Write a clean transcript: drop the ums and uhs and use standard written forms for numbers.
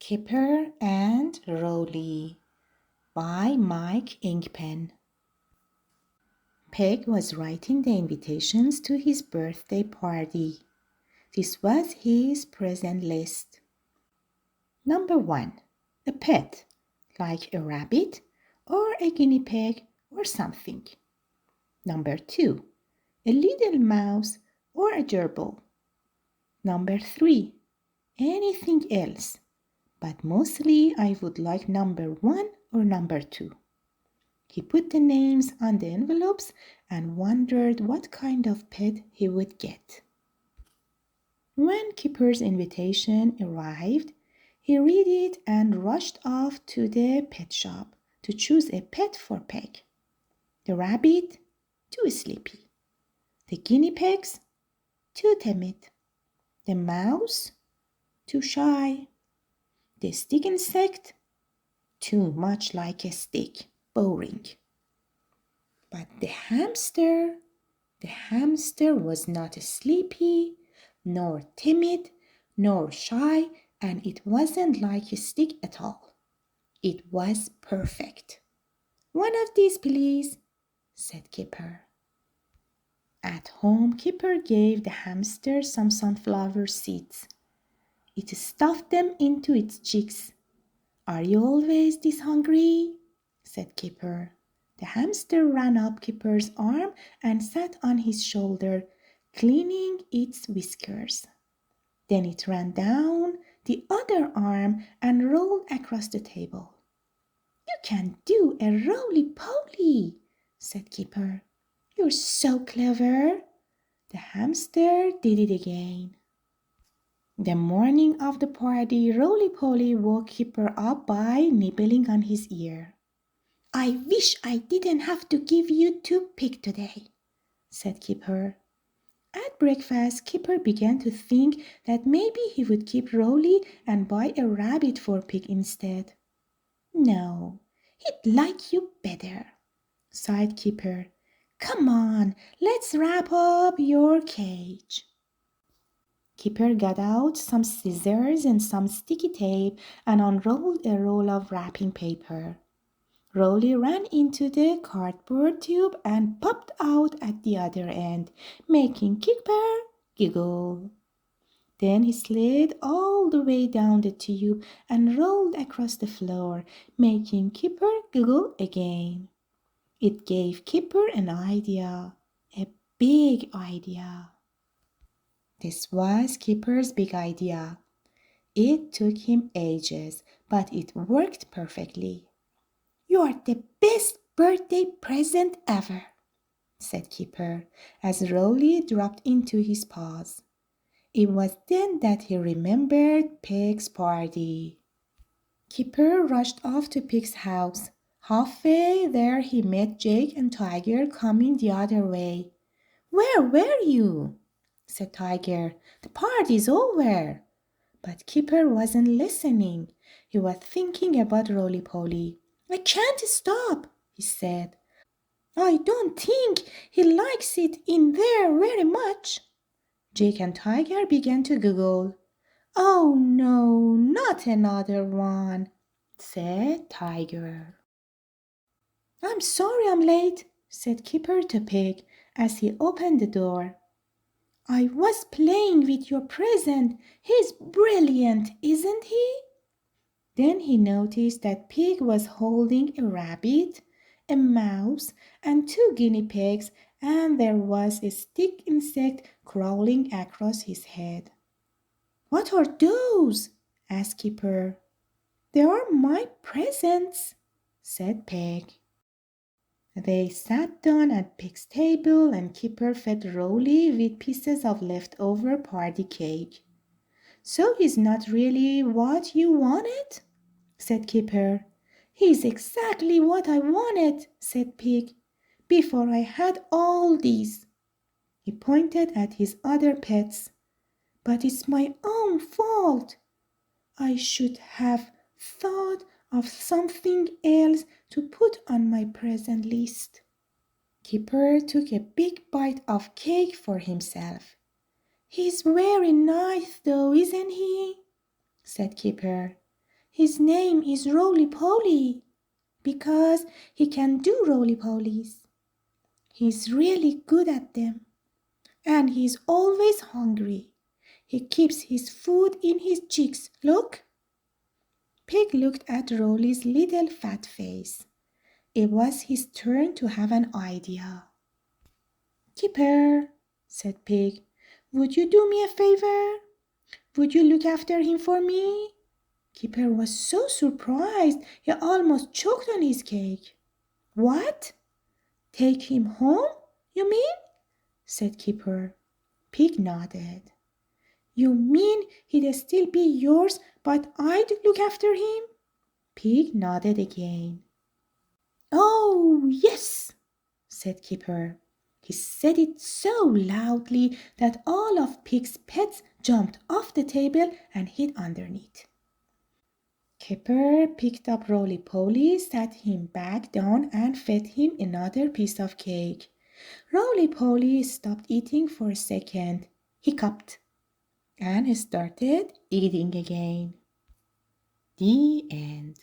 Kipper and Roly by Mike Inkpen. Peg was writing the invitations to his birthday party. This was his present list. Number 1. A pet, like a rabbit or a guinea pig or something. Number 2. A little mouse or a gerbil. Number 3. Anything else, but mostly I would like number 1 or number 2. He put the names on the envelopes and wondered what kind of pet he would get. When Kipper's invitation arrived, he read it and rushed off to the pet shop to choose a pet for Peg. The rabbit, too sleepy. The guinea pigs, too timid. The mouse, too shy. The stick insect, too much like a stick, boring. But the hamster was not sleepy, nor timid, nor shy, and it wasn't like a stick at all. It was perfect. One of these, please, said Kipper. At home, Kipper gave the hamster some sunflower seeds. It stuffed them into its cheeks. Are you always this hungry? Said Kipper. The hamster ran up Kipper's arm and sat on his shoulder, cleaning its whiskers. Then it ran down the other arm and rolled across the table. You can do a roly-poly, said Kipper. You're so clever. The hamster did it again. The morning of the party, Roly-Poly woke Kipper up by nibbling on his ear. I wish I didn't have to give you toothpick today, said Kipper. At breakfast, Kipper began to think that maybe he would keep Roly and buy a rabbit for Pig instead. No, he'd like you better, sighed Kipper. Come on, let's wrap up your cage. Kipper got out some scissors and some sticky tape and unrolled a roll of wrapping paper. Roly ran into the cardboard tube and popped out at the other end, making Kipper giggle. Then he slid all the way down the tube and rolled across the floor, making Kipper giggle again. It gave Kipper an idea, a big idea. This was Kipper's big idea. It took him ages, but it worked perfectly. You're the best birthday present ever, said Kipper, as Roly dropped into his paws. It was then that he remembered Pig's party. Kipper rushed off to Pig's house. Halfway there he met Jake and Tiger coming the other way. Where were you? Said Tiger. The party's over. But Kipper wasn't listening. He was thinking about Roly-Poly. I can't stop, he said. I don't think he likes it in there very much. Jake and Tiger began to giggle. Oh no, not another one, said Tiger. I'm sorry I'm late, said Kipper to Pig as he opened the door. I was playing with your present. He's brilliant, isn't he? Then he noticed that Pig was holding a rabbit, a mouse, and 2 guinea pigs, and there was a stick insect crawling across his head. What are those? asked Kipper. They are my presents, said Pig. They sat down at Pig's table and Kipper fed Roly with pieces of leftover party cake. So he's not really what you wanted? Said Kipper. He's exactly what I wanted, said Pig, before I had all these. He pointed at his other pets. But it's my own fault. I should have thought of something else to put on my present list. Kipper took a big bite of cake for himself. He's very nice though, isn't he? Said Kipper. His name is Roly-Poly because he can do roly-polies. He's really good at them and he's always hungry. He keeps his food in his cheeks. Look. Pig looked at Roly's little fat face. It was his turn to have an idea. Kipper, said Pig, would you do me a favor? Would you look after him for me? Kipper was so surprised he almost choked on his cake. What? Take him home, you mean? Said Kipper. Pig nodded. You mean he'd still be yours, but I'd look after him? Pig nodded again. Oh, yes, said Kipper. He said it so loudly that all of Pig's pets jumped off the table and hid underneath. Kipper picked up Roly-Poly, sat him back down and fed him another piece of cake. Roly-Poly stopped eating for a second, hiccuped, and started eating again. The end.